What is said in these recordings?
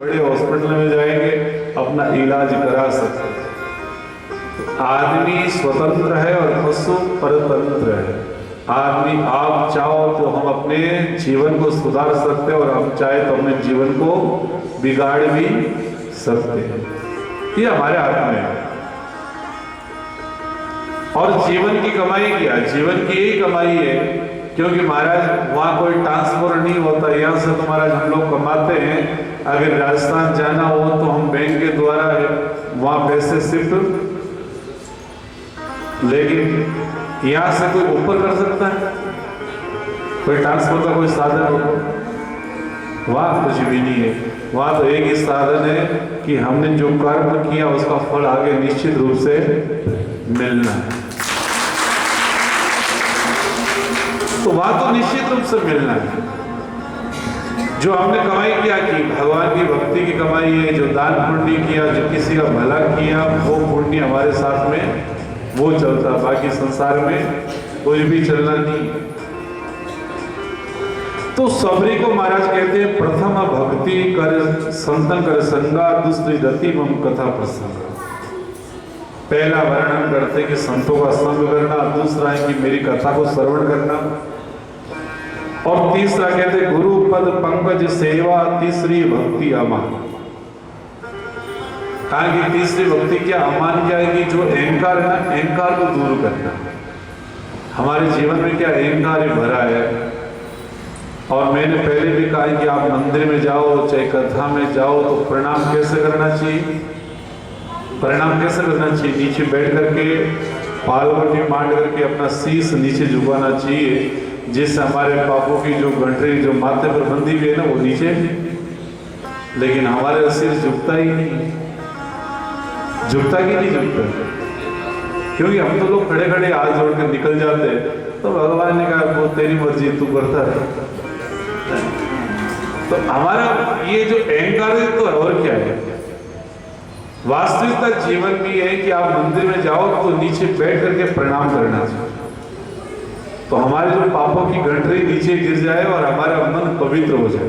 बड़े हॉस्पिटल में जाएंगे, अपना इलाज करा सकते हैं। आदमी स्वतंत्र है और पशु परतंत्र है। आदमी आप चाहो तो हम अपने जीवन को सुधार सकते हैं और हम चाहे तो अपने जीवन को बिगाड़ भी सकते हैं। ये हमारे हाथ में है। और जीवन की कमाई क्या है? जीवन की यही कमाई है, क्योंकि महाराज वहां कोई ट्रांसफर नहीं होता। यहाँ से तो महाराज हम लोग कमाते हैं, अगर राजस्थान जाना हो तो हम बैंक के द्वारा वहां पैसे शिफ्ट, लेकिन यहां से कोई ऊपर कर सकता है? कोई ट्रांसफर का कोई साधन हो? वहां कुछ भी नहीं है। वहां तो एक ही साधन है कि हमने जो कर्म किया उसका फल आगे निश्चित रूप से मिलना है। तो वहां तो निश्चित रूप से मिलना है। जो हमने कमाई क्या की? भगवान की भक्ति की कमाई है। जो दान पुण्य किया, जो किसी का भला किया, वो पुण्य हमारे साथ में वो चलता। बाकी संसार में कोई भी चलना नहीं। तो सबरी को महाराज कहते हैं प्रथम भक्ति कर संतन कर संगा, दूसरी रति मम कथा प्रसंग। पहला वर्णन करते कि संतों का संग करना, दूसरा है कि मेरी कथा को श्रवण करना, और तीसरा कहते गुरु पद पंकज सेवा, तीसरी भक्ति अमान। कहा कि तीसरी भक्ति क्या, अमान क्या है कि जो अहंकार है ना, अहंकार को दूर करना। हमारे जीवन में क्या अहंकार भरा है। और मैंने पहले भी कहा कि आप मंदिर में जाओ, चाहे कथा में जाओ, तो प्रणाम कैसे करना चाहिए? प्रणाम कैसे करना चाहिए? नीचे बैठ करके पालवटी मांड करके अपना शीश नीचे झुकाना चाहिए, जिससे हमारे पापों की जो गंठरी जो माथे पर बंधी हुई है ना, वो नीचे। लेकिन हमारे सिर झुकता ही नहीं। झुकता कि नहीं झुकता? क्योंकि हम तो लोग खड़े खड़े हाथ जोड़ कर निकल जाते हैं। तो भगवान ने कहा वो तेरी मर्जी, तू करता है। तो हमारा ये जो अहंकार है तो और क्या है? वास्तविकता जीवन भी है कि आप मंदिर में जाओ तो नीचे बैठ करके प्रणाम करना चाहिए, तो हमारे जो पापों की गंठरी नीचे गिर जाए और हमारा मन पवित्र हो जाए।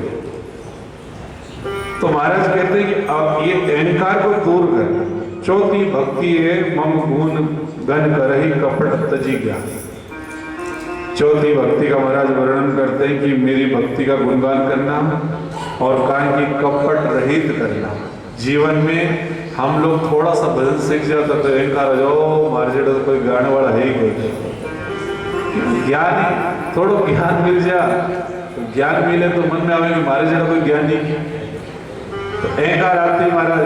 तो महाराज कहते हैं कि अब ये अहंकार को दूर करना। चौथी भक्ति है मम गुण गण करहि कपट तजी ज्ञान। चौथी भक्ति का महाराज वर्णन करते हैं कि मेरी भक्ति का गुणगान करना और कहा कि कपट रहित करना। जीवन में हम लोग थोड़ा सा भजन सीख जाता तो अहंकार हो जाओ, मारे जेड़ा कोई गाने वाला है ही कोई। ज्ञान थोड़ा ज्ञान मिल जा, तो ज्ञान मिले तो मन में आवे कि मारे जरा कोई ज्ञान नहीं। तो अहंकार आते महाराज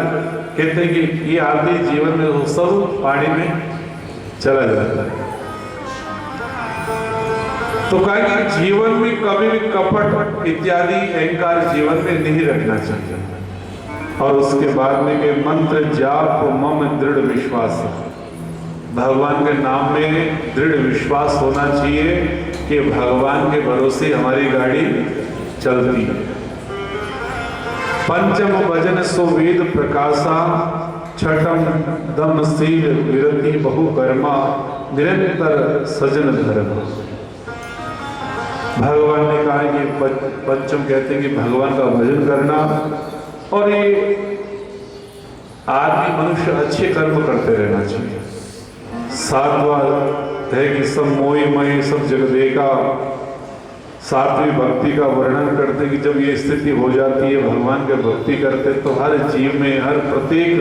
कहते हैं कि ये आदमी जीवन में वो सब पानी में चला जाता है। तो कहा कि जीवन में कभी भी कपट इत्यादि अहंकार जीवन में नहीं रखना चाहिए। और उसके बाद में के मंत्र जाप मम दृढ़ विश्वास। भगवान के नाम में दृढ़ विश्वास होना चाहिए कि भगवान के भरोसे हमारी गाड़ी चलती है। पंचम भजन सो वेद प्रकाशा, छठम दम शील विरति बहु कर्मा, निरंतर सजन धर्म। भगवान ने कहा कि पंचम कहते हैं कि भगवान का भजन करना, और ये आदमी मनुष्य अच्छे कर्म करते रहना चाहिए। सातवां है कि सब मोहि मय सब जग देखा। सातवीं भक्ति का वर्णन करते कि जब ये स्थिति हो जाती है, भगवान के भक्ति करते तो हर जीव में, हर प्रत्येक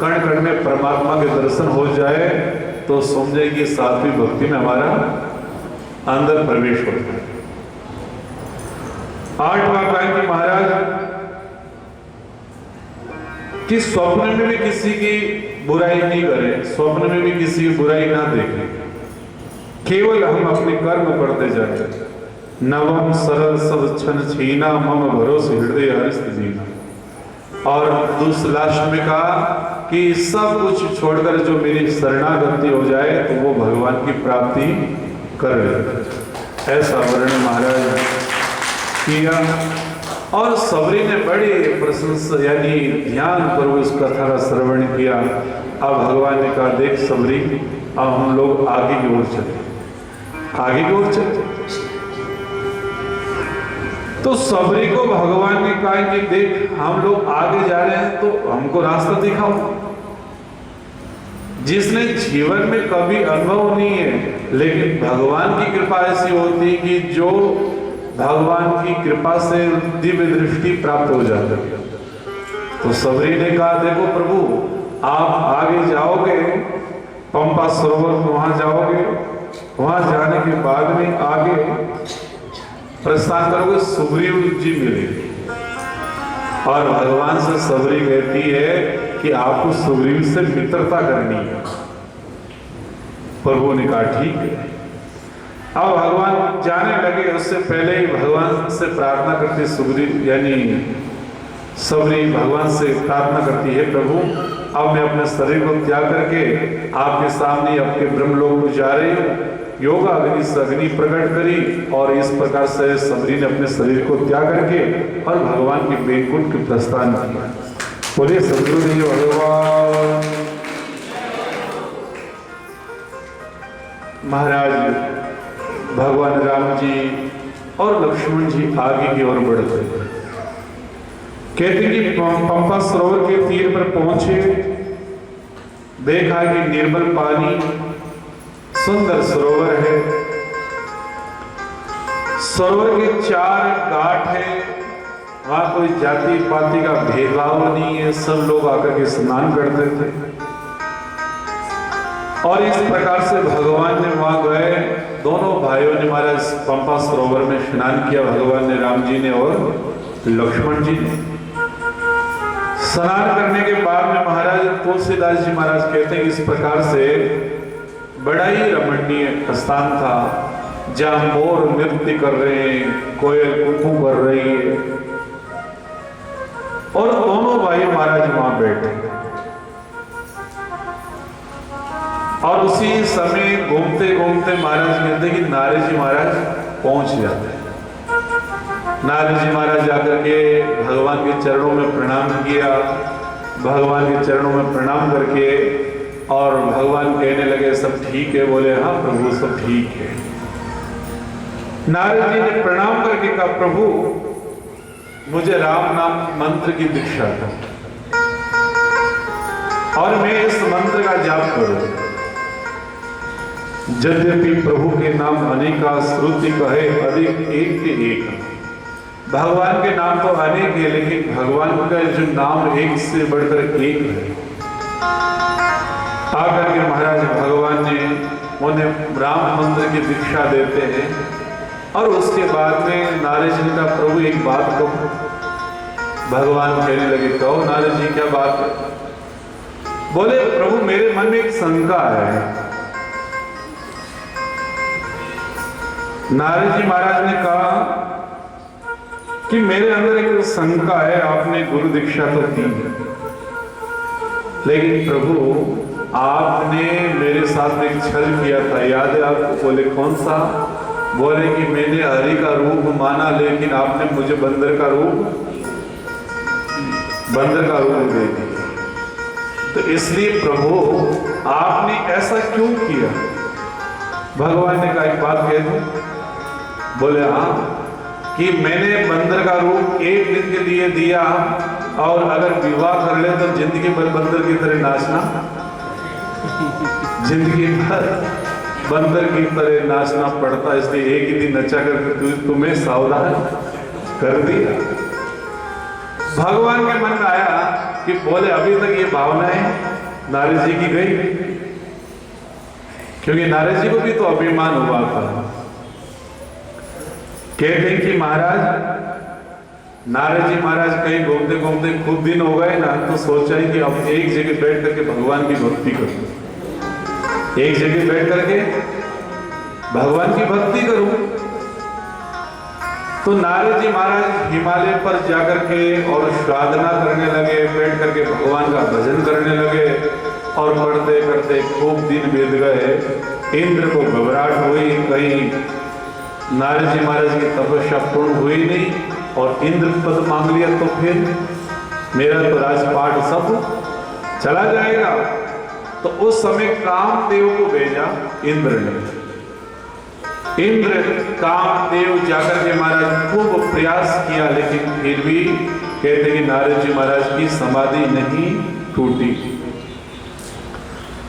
कण कण में परमात्मा के दर्शन हो जाए, तो समझे कि सातवीं भक्ति में हमारा अंदर प्रवेश होता है। आठवां कहा कि महाराज कि स्वप्न में भी किसी की बुराई नहीं करें, स्वप्न में भी किसी की बुराई ना देखें, केवल हम अपने कर्म करते जाते। नवम सरल सब छन छीना, मम भरोसे हृदय हरिस्त दीना। और दूसरा लास्ट में कहा कि सब कुछ छोड़कर जो मेरी शरणागति हो जाए तो वो भगवान की प्राप्ति करे। ऐसा वर्णन महाराज किया। और सबरी ने बड़े प्रशंसा यानी ध्यान पूर्वक उस कथा का श्रवण किया। अब भगवान ने कहा देख सबरी, अब हम लोग आगे की ओर चलते, आगे की ओर चलते। तो सबरी को भगवान ने कहा कि देख हम लोग आगे जा रहे हैं तो हमको रास्ता दिखाओ। जिसने जीवन में कभी अनुभव नहीं है, लेकिन भगवान की कृपा ऐसी होती है कि जो भगवान की कृपा से दिव्य दृष्टि प्राप्त हो जाती है। तो सबरी ने कहा देखो प्रभु आप आगे जाओगे, पंपा सरोवर वहां जाओगे, वहां जाने के बाद में आगे प्रस्थान करोगे, सुग्रीव जी मिलेंगे। और भगवान से सबरी कहती है कि आपको सुग्रीव से मित्रता करनी है। प्रभु ने कहा ठीक है। अब भगवान जाने लगे, उससे पहले ही भगवान से प्रार्थना करती सुग्रीव यानी सबरी भगवान से प्रार्थना करती है प्रभु अब मैं अपने शरीर को त्याग करके आपके सामने आपके ब्रह्मलोक में जा रही हूँ। योगा अग्नि से अग्नि प्रकट करी और इस प्रकार से सबरी ने अपने शरीर को त्याग करके और भगवान के वैकुंठ के प्रस्थान किया। बोले सद्गुरुदेव भगवान महाराज। भगवान राम जी और लक्ष्मण जी आगे की ओर बढ़ते कहते कि पंपा सरोवर के तीर पर पहुंचे, देखा कि निर्मल पानी सुंदर सरोवर है। सरोवर के 4 घाट है, वहां कोई जाति पाति का भेदभाव नहीं है, सब लोग आकर के स्नान करते थे। और इस प्रकार से भगवान ने वहां गए, दोनों भाइयों ने महाराज पंपा सरोवर में स्नान किया, भगवान ने राम जी ने और लक्ष्मण जी ने। स्नान करने के बाद में महाराज तुलसीदास जी महाराज कहते हैं इस प्रकार से बड़ा ही रमणीय स्थान था, जहां मोर नृत्य कर रहे हैं, कोयल कुकू कर रही है और दोनों भाई महाराज वहां बैठे। और उसी समय घूमते घूमते महाराज कहते कि नारद जी महाराज पहुंच जाते हैं। नारद जी महाराज जाकर के भगवान के चरणों में प्रणाम किया, भगवान के चरणों में प्रणाम करके और भगवान कहने लगे सब ठीक है। बोले हाँ प्रभु सब ठीक है। नारद जी ने प्रणाम करके कहा प्रभु मुझे राम नाम मंत्र की दीक्षा दो और मैं इस मंत्र का जाप करूं। यद्यपि प्रभु के नाम अनेका श्रुति कहे अधिक एक के एक। भगवान के नाम तो अनेक है, लेकिन भगवान का जो नाम एक से बढ़कर एक है। आकर के महाराज भगवान ने उन्हें राम मंत्र की दीक्षा देते हैं और उसके बाद में नारद जी ने कहा प्रभु एक बात कहो। भगवान कहने लगे कहो नारद जी क्या बात है। बोले प्रभु मेरे मन में एक शंका है। नारद जी महाराज ने कहा कि मेरे अंदर एक शंका है, आपने गुरु दीक्षा तो दी लेकिन प्रभु आपने मेरे साथ एक छल किया था, याद है आपको? बोले कौन सा? बोले कि मैंने हरि का रूप माना लेकिन आपने मुझे बंदर का रूप दे दिया। तो इसलिए प्रभु आपने ऐसा क्यों किया? भगवान ने कहा एक बात कह दूं? बोले हाँ कि मैंने बंदर का रूप एक दिन के लिए दिया और अगर विवाह कर ले तो जिंदगी भर बंदर की तरह नाचना, जिंदगी भर बंदर की तरह नाचना पड़ता, इसलिए एक ही दिन नचा करके तुम्हें सावधान कर दिया। भगवान के मन में आया कि बोले अभी तक ये भावनाएं नारद जी की गई, क्योंकि नारद जी को भी तो अभिमान हुआ था। कहते हैं कि महाराज नारद जी महाराज कहीं घूमते घूमते खूब दिन हो गए ना, तो सोचा है कि अब एक जगह बैठ करके भगवान की भक्ति करूं, एक जगह बैठ करके भगवान की भक्ति करूं। तो नारद जी महाराज हिमालय पर जाकर के और साधना करने लगे, बैठ करके भगवान का भजन करने लगे और पढ़ते करते खूब दिन बीत गए। इंद्र को घबराहट हुई, कहीं नारद जी महाराज की तपस्या पूर्ण हुई नहीं और इंद्र पद मांग लिया तो फिर मेरा तो राजपाट सब चला जाएगा। तो उस समय कामदेव को भेजा इंद्र ने। इंद्र कामदेव जाकर के महाराज खूब प्रयास किया, लेकिन फिर भी कहते कि नारद जी महाराज की समाधि नहीं टूटी।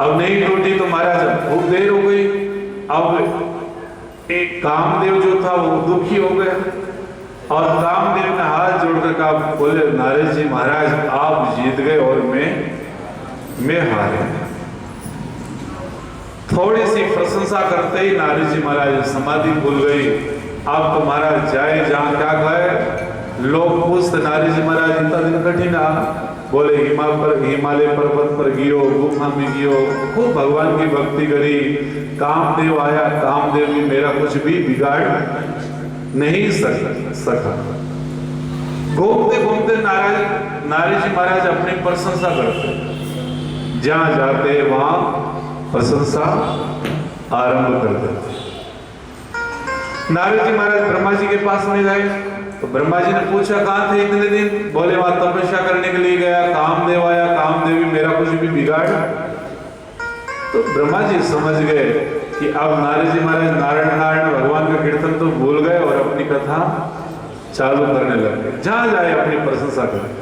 अब नहीं टूटी तो महाराज खूब देर हो गई। अब एक कामदेव जो था वो दुखी हो गया और कामदेव ने हाथ जोड़कर कहा, बोले नारद जी महाराज आप जीत गए और मैं हारे। थोड़ी सी प्रशंसा करते ही नारद जी महाराज समाधि भूल गई। अब तो महाराज जाए जहां क्या गए, लोग पूछते नारद जी महाराज इतना दिन कठिन आ, बोले हिमालय पर्वत पर गियो, गुफा में गियो, खूब भगवान की भक्ति करी, कामदेव आया, कामदेव भी मेरा कुछ भी बिगाड़ नहीं सका। घूमते घूमते नारद जी महाराज अपनी प्रशंसा करते, जहां जाते वहां प्रशंसा आरंभ कर देते। नारद जी महाराज ब्रह्मा जी के पास में गए तो ब्रह्मा जी ने पूछा कहां थे इतने दिन, बोले वहां तपस्या करने के लिए गया, कामदेव आया, कामदेव भी मेरा कुछ भी बिगाड़। तो ब्रह्मा जी समझ गए कि अब नारद जी महाराज नारायण भगवान का कीर्तन तो भूल गए और अपनी कथा चालू करने लगे, जहां जाए अपनी प्रशंसा करें।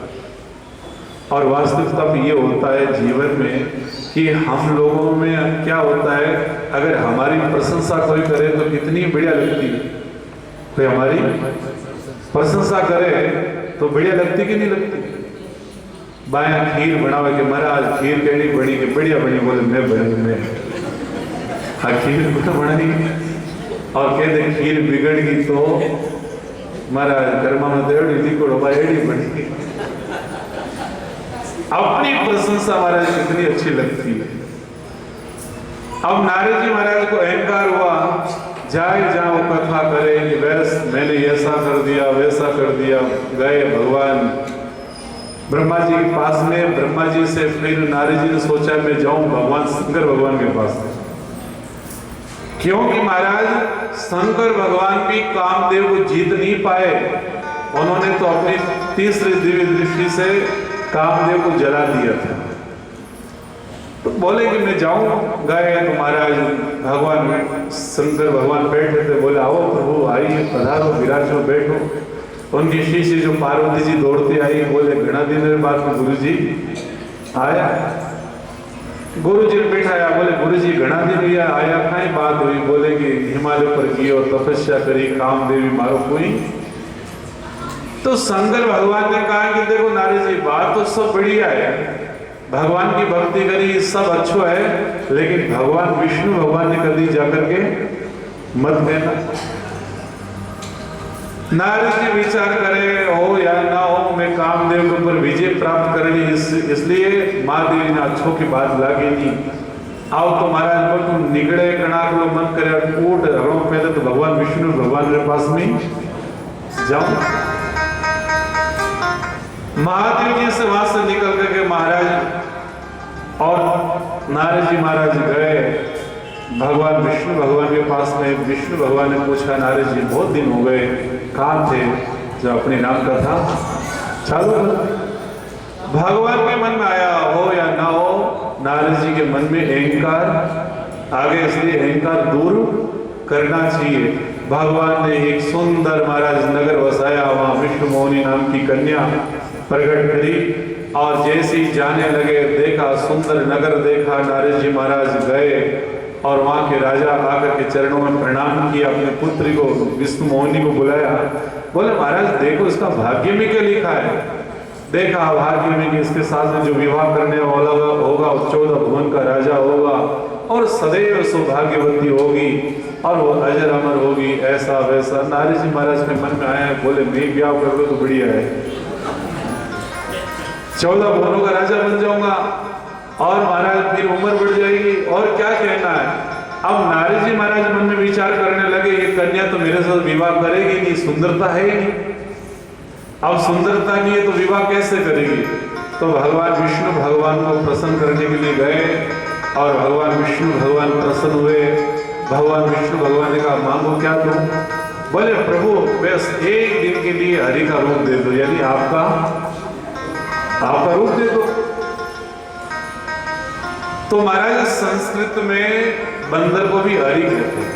और वास्तविकता ये होता है जीवन में कि हम लोगों में क्या होता है, अगर हमारी प्रशंसा कोई करे तो कितनी बढ़िया लगती है। कोई हमारी प्रशंसा करे तो बढ़िया लगती कि नहीं लगती। बाया खीर बनावे के महाराज खीर कहनी बनी कि बढ़िया बनी, बोले मैं हाँ खीर को बनाई और कहते खीर बिगड़ गई तो महाराज कर्मा में देड़ी लिकोड़ो एड़ी बनी। अपनी प्रशंसा महाराज कितनी अच्छी लगती है। अब नारद जी महाराज को अहंकार हुआ, जाए जहां वो कथा करे कि वैस मैंने ऐसा कर दिया वैसा कर दिया। गए भगवान ब्रह्मा जी के पास में, ब्रह्मा जी से फिर नारद जी ने सोचा मैं जाऊं भगवान शंकर भगवान के पास, क्योंकि महाराज शंकर भगवान भी कामदेव को जीत नहीं पाए। उन्होंने तो अपनी तीसरी दिव्य दृष्टि से कामदेव को जला दिया था। तो बोले कि मैं जाऊं, गए तो महाराज भगवान शंकर भगवान बैठे थे, बोले आओ प्रभु आइए पधारो विराजो बैठो। उनकी शिष्य जो पार्वती जी दौड़ती आई, बोले घना दिन बाद में गुरु जी आया। गुरु जी बैठाया, बोले गुरु जी घना दिन आया कहीं बात हुई, बोले कि हिमालय पर गियो तपस्या करी कामदेवी मारो कोई। तो शंकर भगवान ने कहा कि देखो नारद जी बात तो सब बढ़िया है, भगवान की भक्ति करी सब अच्छा है, लेकिन भगवान विष्णु भगवान ने कभी जाकर के मत देना। नारद जी विचार करे हो या ना हो, मैं कामदेव के ऊपर विजय प्राप्त करनी, इसलिए माँ देवी ने अच्छों की बात लागी नहीं। आओ तो महाराज बोल तुम निगड़े कणाक लो मन करे कूट रो, पहले तो भगवान विष्णु भगवान के पास में जाऊं। महादेव जी से वहां से निकल करके महाराज और नारद जी महाराज गए भगवान विष्णु भगवान के पास में। विष्णु भगवान ने पूछा नारद जी बहुत दिन हो गए कहाँ थे जो अपने नाम कथा चालू कर। भगवान के मन में आया हो या ना हो, नारद जी के मन में अहंकार आगे, इसलिए अहंकार दूर करना चाहिए। भगवान ने एक सुंदर महाराज नगर बसाया, वहां विष्णु मोहिनी नाम की कन्या प्रकट करी और जैसे ही जाने लगे देखा सुंदर नगर देखा। नारद जी महाराज गए और वहां के राजा आकर के चरणों में प्रणाम किया, अपने पुत्री को विष्णु मोहिनी को बुलाया, बोले महाराज देखो इसका भाग्य में क्या लिखा है। देखा भाग्य में कि इसके साथ में जो विवाह करने वाला होगा 14 भुवन का राजा होगा और सदैव सौभाग्यवती होगी और वो अजर अमर होगी, ऐसा वैसा। नारद जी महाराज के मन में आया, बोले मैं ब्याह कर लो तो बढ़िया है, 14 भुवनों का राजा बन जाऊंगा और महाराज फिर उम्र बढ़ जाएगी और क्या कहना है। अब नारद जी महाराज मन में विचार करने लगे ये कन्या तो मेरे साथ विवाह करेगी नहीं, सुंदरता है ही नहीं। अब सुंदरता नहीं है तो विवाह कैसे करेगी। तो भगवान विष्णु भगवान को प्रसन्न करने के लिए गए और भगवान विष्णु भगवान प्रसन्न हुए। भगवान विष्णु भगवान ने कहा मांगो क्या तुम। बोले प्रभु बस एक दिन के लिए हरि का रूप दे दो, यानी आपका रूप दे दो। तो महाराज संस्कृत में बंदर को भी हरि कहते हैं,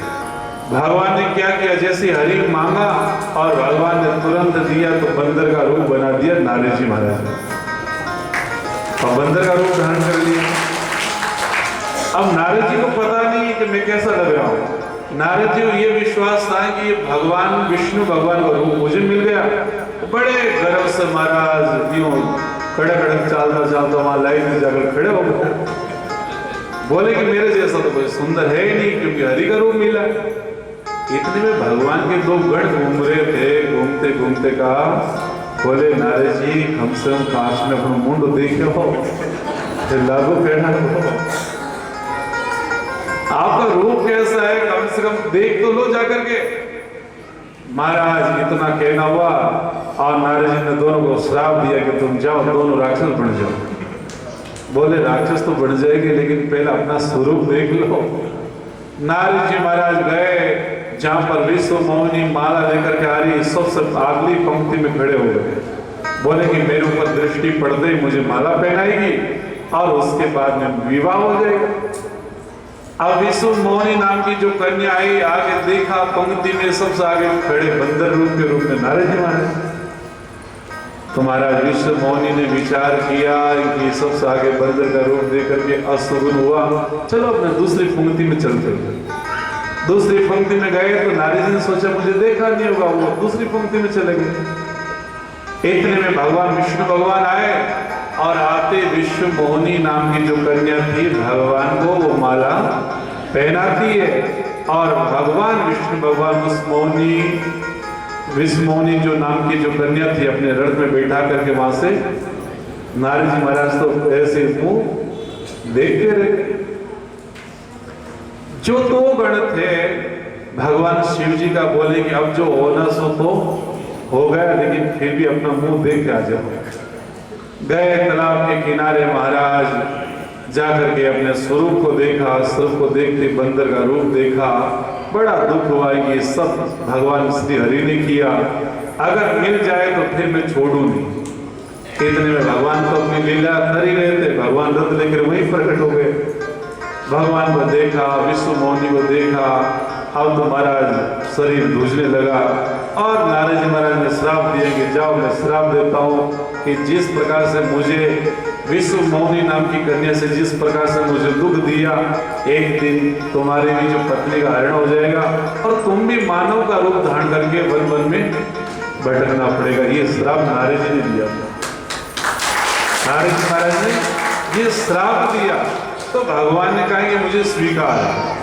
भगवान ने क्या किया, जैसे हरि मांगा और भगवान ने तुरंत दिया, तो बंदर का रूप बना दिया नारद जी महाराज ने, और बंदर का रूप धारण कर लिया। अब नारद जी को पता नहीं कि मैं कैसा लग रहा हूं। नारद जी को ये विश्वास था कि ये भगवान विष्णु भगवान का रूप मुझे मिल गया। बड़े गर्व से महाराज यूं कड़क कड़क चालता चालता वहां लाइन में जाकर खड़े हो गए। बोले कि मेरे जैसा तो कोई सुंदर है ही नहीं, क्योंकि हरि का रूप मिला। इतने में भगवान के दो गण घूम रहे थे, घूमते घूमते कहा, बोले नारद जी कम से कम काश में अपना मुंड देखे हो, लागू कहना हो, आपका रूप कैसा है, कम से कम देख तो लो जाकर के। महाराज इतना कहना हुआ और नारद जी ने दोनों को श्राप दिया कि तुम जाओ, दोनों राक्षस बन जाओ। बोले राक्षस तो बन जाएंगे, लेकिन पहले अपना स्वरूप देख लो। नारद जी महाराज गए जहां पर विश्व मोहिनी माला लेकर के आ रही, सबसे अगली पंक्ति में खड़े हो गए। बोले कि मेरे ऊपर दृष्टि पड़ते ही मुझे माला पहनाएगी और उसके बाद में विवाह हो जाएगा। अब विश्व मोहिनी नाम की जो कन्या आई, आगे देखा पंक्ति में सबसे आगे खड़े बंदर रूप के रूप में नारद जी महाराज। तो महाराज विश्व मोहिनी ने विचार किया कि सबसे आगे बंदर का रूप देकर के अशुभ हुआ, चलो अपने दूसरी पंक्ति में चलते हैं। दूसरी पंक्ति में गए तो नारद जी ने सोचा मुझे देखा नहीं होगा, वो दूसरी पंक्ति में चले गए। इतने में भगवान विष्णु भगवान आए और आते विश्व मोहिनी नाम की जो कन्या थी, भगवान को वो माला पहनाती है और भगवान विष्णु भगवान उस विश्व मोहिनी जो नाम की जो कन्या थी अपने रथ में बैठा करके वहां से, नारद जी महाराज तो ऐसे मुंह देखते रहे। जो दो गण थे भगवान शिव जी का बोले कि अब जो होना सो तो हो गया, लेकिन फिर भी अपना मुंह देख के आ जाओ। गए तालाब के किनारे, महाराज जाकर के अपने स्वरूप को देखा, स्वरूप को देखते बंदर का रूप देखा, बड़ा दुख हुआ कि सब भगवान श्री हरि ने किया, अगर मिल जाए तो फिर मैं छोड़ू नहीं। इतने में भगवान तो अपनी लीला कर ही रहे थे, भगवान रथ लेकर वहीं प्रकट हो गए। भगवान को देखा, विश्व मोहिनी को देखा, अब तो महाराज शरीर धूजने लगा और नारद जी महाराज ने श्राप दिया कि जाओ मैं श्राप देता हूँ कि जिस प्रकार से मुझे विश्व मोहिनी नाम की कन्या से जिस प्रकार से मुझे दुख दिया, एक दिन तुम्हारी भी जो पत्नी का हरण हो जाएगा और तुम भी मानव का रूप धारण करके वन वन में भटकना पड़ेगा। ये श्राप नारद जी ने दिया। नारद जी महाराज ने ये श्राप दिया तो भगवान ने कहा कि मुझे स्वीकार है।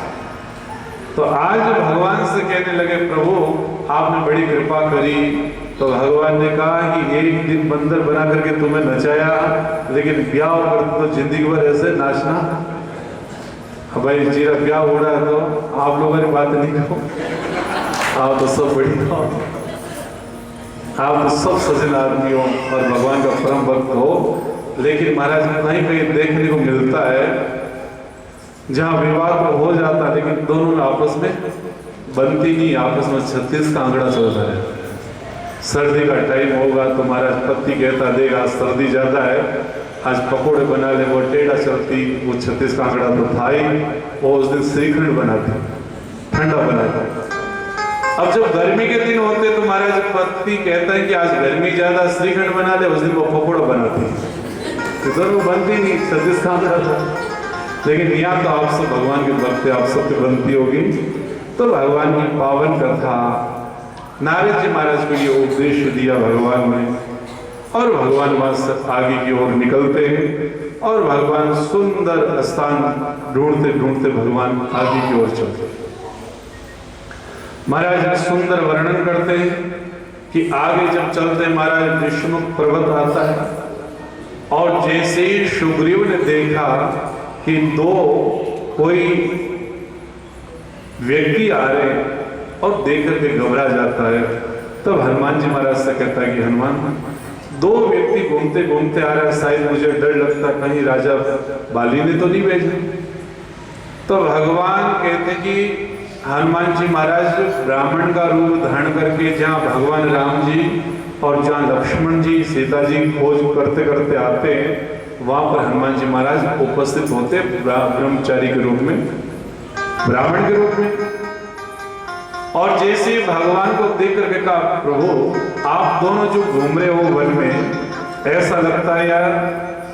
तो आज भगवान से कहने लगे प्रभु आपने बड़ी कृपा करी, तो भगवान ने कहा कि एक दिन बंदर बना करके तुम्हें नचाया, लेकिन ब्याह होकर तो जिंदगी भर ऐसे नाचना। भाई जीरा ब्याह हो रहा है तो आप लोगों ने बात नहीं कहो, आप तो सब बड़ी हो, आप तो सब सजन आदमी हो और भगवान का परम भक्त हो। लेकिन महाराज कहीं कहीं देखने को मिलता है जहाँ विवाह तो हो जाता है लेकिन दोनों में आपस में बनती नहीं, आपस में 36 का आंकड़ा चलता है। सर्दी का टाइम होगा तो महाराज पति कहता देगा सर्दी ज्यादा है, आज पकोड़े बना ले, वो टेढ़ा चलती, वो 36 का आंकड़ा तो था ही, वो उस दिन श्रीखंड बनाती, ठंडा बनाता। अब जब गर्मी के दिन होते तो महाराज पति कहता है कि आज गर्मी ज्यादा, श्रीखंड बना ले, उस दिन वो पकोड़ा बनाती, दोनों बनती नहीं, 36 का आंकड़ा था। लेकिन यहाँ तो आप सब भगवान के भक्त, आप सब पे बनती होगी। तो भगवान की पावन कथा नारद जी महाराज को ये उपदेश दिया भगवान ने, और भगवान वहां से आगे की ओर निकलते हैं और भगवान सुंदर स्थान ढूंढते ढूंढते भगवान आगे की ओर चलते। महाराज सुंदर वर्णन करते हैं कि आगे जब चलते महाराज विष्णु पर्वत आता है और जैसे ही सुग्रीव ने देखा कि दो कोई व्यक्ति आ रहे और देख करके घबरा जाता है, तब हनुमान जी महाराज से कहता है कि हनुमान दो व्यक्ति घूमते घूमते आ रहे हैं, शायद मुझे डर लगता कहीं राजा बाली ने तो नहीं भेजा। तो भगवान कहते कि हनुमान जी महाराज ब्राह्मण का रूप धारण करके जहाँ भगवान राम जी और जहाँ लक्ष्मण जी सीता जी खोज करते करते आते हैं, वहां पर हनुमान जी महाराज उपस्थित होते ब्रह्मचारी के रूप में, ब्राह्मण के रूप में। और जैसे भगवान को देख करके कहा, प्रभु आप दोनों जो घूम रहे हो वन में, ऐसा लगता है यार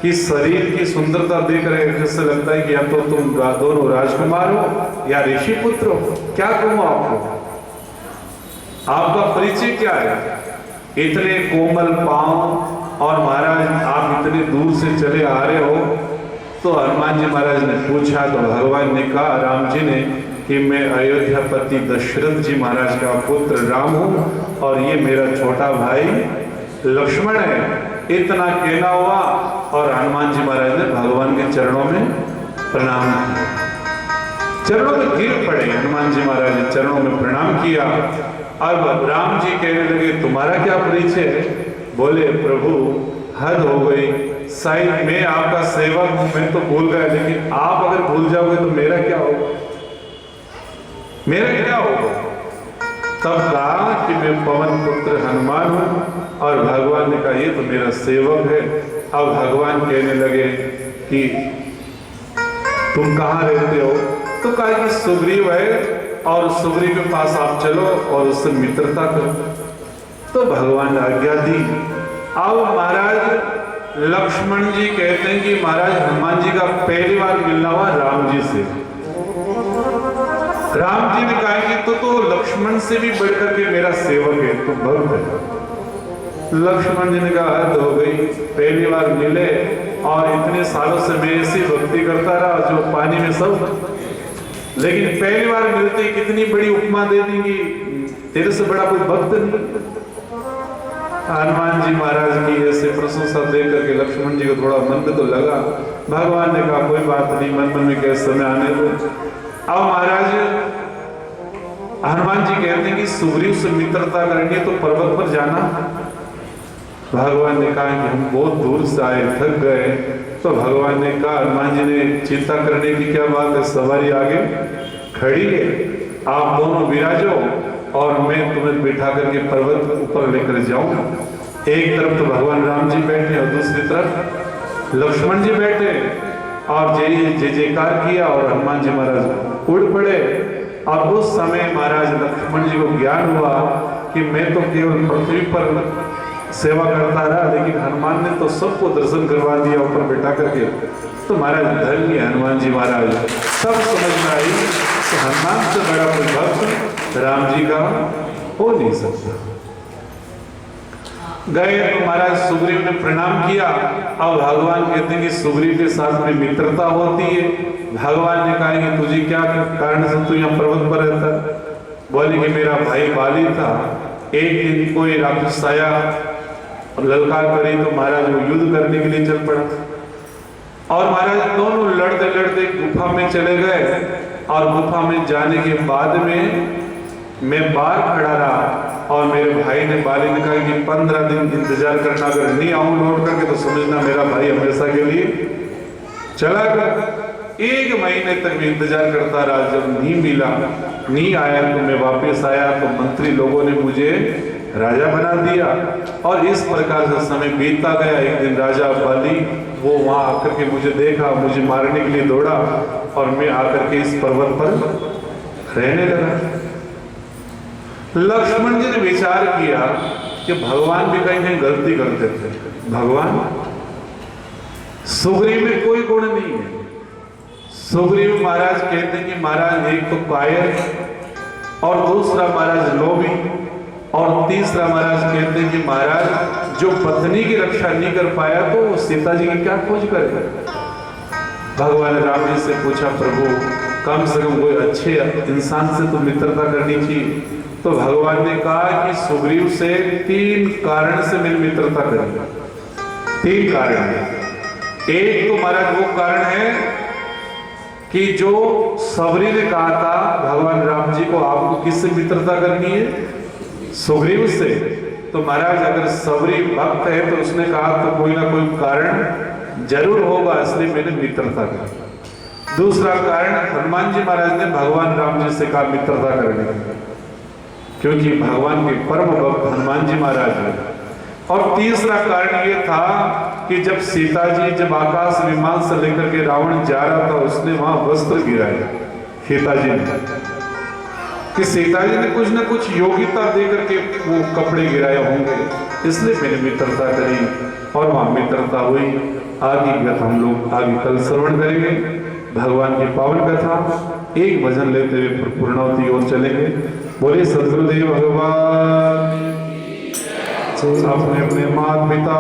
कि शरीर की सुंदरता देख रहे हैं, ऐसा लगता है कि या तो तुम दोनों राजकुमार हो या ऋषि पुत्र हो। क्या कहूं आपको, आपका परिचय क्या है? इतने कोमल पांव और महाराज आप इतने दूर से चले आ रहे हो। तो हनुमान जी महाराज ने पूछा तो भगवान ने कहा, राम जी ने, कि मैं अयोध्यापति दशरथ जी महाराज का पुत्र राम हूं और ये मेरा छोटा भाई लक्ष्मण है। इतना कहना हुआ और हनुमान जी महाराज ने भगवान के चरणों में प्रणाम किया, चरणों में गिर पड़े। हनुमान जी महाराज ने चरणों में प्रणाम किया। अब राम जी कहने लगे, तुम्हारा क्या परिचय है? बोले, प्रभु हद हो गई, शायद मैं आपका सेवक हूं, मैं तो भूल गया, लेकिन आप अगर भूल जाओगे तो मेरा क्या होगा, मेरा क्या होगा? तब कहा कि मैं पवन पुत्र हनुमान हूं। और भगवान ने कहा, ये तो मेरा सेवक है। अब भगवान कहने लगे कि तुम कहाँ रहते हो? तो कहा कि सुग्रीव है और सुग्रीव के पास आप चलो और उससे मित्रता करो। तो भगवान ने आज्ञा दी। अब महाराज लक्ष्मण जी कहते हैं कि महाराज हनुमान जी का पहली बार मिलना हुआ राम जी से। राम जी ने कहा कि तो लक्ष्मण से भी बढ़कर के मेरा सेवक है, तो भक्त है। लक्ष्मण जी ने कहा, हद हो गई, पहली बार मिले और इतने सालों से मैं ऐसी भक्ति करता रहा जो पानी में सब, लेकिन पहली बार मिलते ही कितनी बड़ी उपमा दे देंगी, तेरे से बड़ा कोई भक्त नहीं। हनुमान जी महाराज की ऐसे प्रशंसा देख करके लक्ष्मण जी को थोड़ा मंद तो लगा। भगवान ने कहा, कोई बात नहीं, मन में कैसे समय आने दो। अब महाराज हनुमान जी कहते हैं कि सुग्रीव से मित्रता करेंगे तो पर्वत पर जाना। भगवान ने कहा कि हम बहुत दूर से आए, थक गए। तो भगवान ने कहा, हनुमान जी ने, चिंता करने की क्या बात है, सवारी आगे खड़ी है, आप दोनों विराजो और मैं तुम्हें बिठा करके पर्वत ऊपर लेकर जाऊंगा। एक तरफ तो भगवान राम जी बैठे और दूसरी तरफ लक्ष्मण जी बैठे और जय जयकार किया और हनुमान जी महाराज उड़ पड़े। अब उस समय महाराज लक्ष्मण जी को ज्ञान हुआ कि मैं तो केवल पृथ्वी पर सेवा करता रहा, लेकिन हनुमान ने तो सबको दर्शन करवा दिया ऊपर बैठा करके। तो महाराज धन्य हनुमान जी महाराज, सब समझ में आई कि हनुमान से बड़ा कोई भक्त राम जी का हो नहीं सकता। गए तो महाराज सुग्रीव ने प्रणाम किया। अब भगवान कहते हैं कि सुग्रीव के साथ में मित्रता होती है। भगवान ने कहा कि तुझे क्या कारण से तू यहाँ पर्वत पर रहता? बोले कि मेरा भाई बाली था, एक दिन कोई राक्षस आया और ललकार करी तो महाराज वो युद्ध करने के लिए चल पड़ा और महाराज दोनों लड़ते लड़ते गुफा में चले गए। और गुफा में जाने के बाद में मैं बाहर खड़ा रहा और मेरे भाई ने, बाली ने कहा कि 15 दिन इंतजार करना, अगर नहीं आऊं लौट करके तो समझना मेरा भाई हमेशा के लिए चला गया। 1 महीने तक मैं इंतजार करता रहा, जब नहीं मिला, नहीं आया तो मैं वापस आया तो मंत्री लोगों ने मुझे राजा बना दिया। और इस प्रकार से समय बीतता गया। एक दिन राजा बाली वो वहां आकर के मुझे देखा, मुझे मारने के लिए दौड़ा और मैं आकर के इस पर्वत पर रहने लगा। लक्ष्मण जी ने विचार किया कि भगवान भी कहीं कहीं गलती करते थे। भगवान, सुग्रीव में कोई गुण नहीं है। सुग्रीव महाराज कहते हैं कि महाराज एक तो कायर और दूसरा महाराज लोभी और तीसरा महाराज कहते हैं कि महाराज जो पत्नी की रक्षा नहीं कर पाया तो वो सीता जी की क्या खोज करेगा। भगवान राम जी से पूछा, प्रभु कम से कम कोई अच्छे इंसान से तो मित्रता करनी चाहिए। तो भगवान ने कहा कि सुग्रीव से 3 कारण से मेरी मित्रता करेंगे। 3 कारण है। एक तो महाराज वो कारण है कि जो सबरी ने कहा था भगवान राम जी को, आपको किससे मित्रता करनी है? सुग्रीव से। तो महाराज अगर सबरी भक्त है तो उसने कहा तो कोई ना कोई कारण जरूर होगा, इसलिए मैंने मित्रता की। दूसरा कारण, हनुमान जी महाराज ने भगवान राम जी से कहा मित्रता करने की, क्योंकि भगवान के परम भक्त हनुमान जी महाराज है। और तीसरा कारण ये था कि जब सीता जी जब आकाश विमान से लेकर के रावण जा रहा था, उसने वहां वस्त्र गिराया सीता जी ने। कि सीता जी ने कुछ न कुछ योग्यता दे करके वो कपड़े गिराए होंगे, इसलिए मैंने मित्रता करी और वहां मित्रता हुई। आगे की कथा हम लोग आगे कल श्रवण करेंगे। भगवान की पावन कथा एक भजन लेते हुए पूर्णावती की ओर चलेंगे। बोले सदगुरुदेव भगवान अपने अपने माता पिता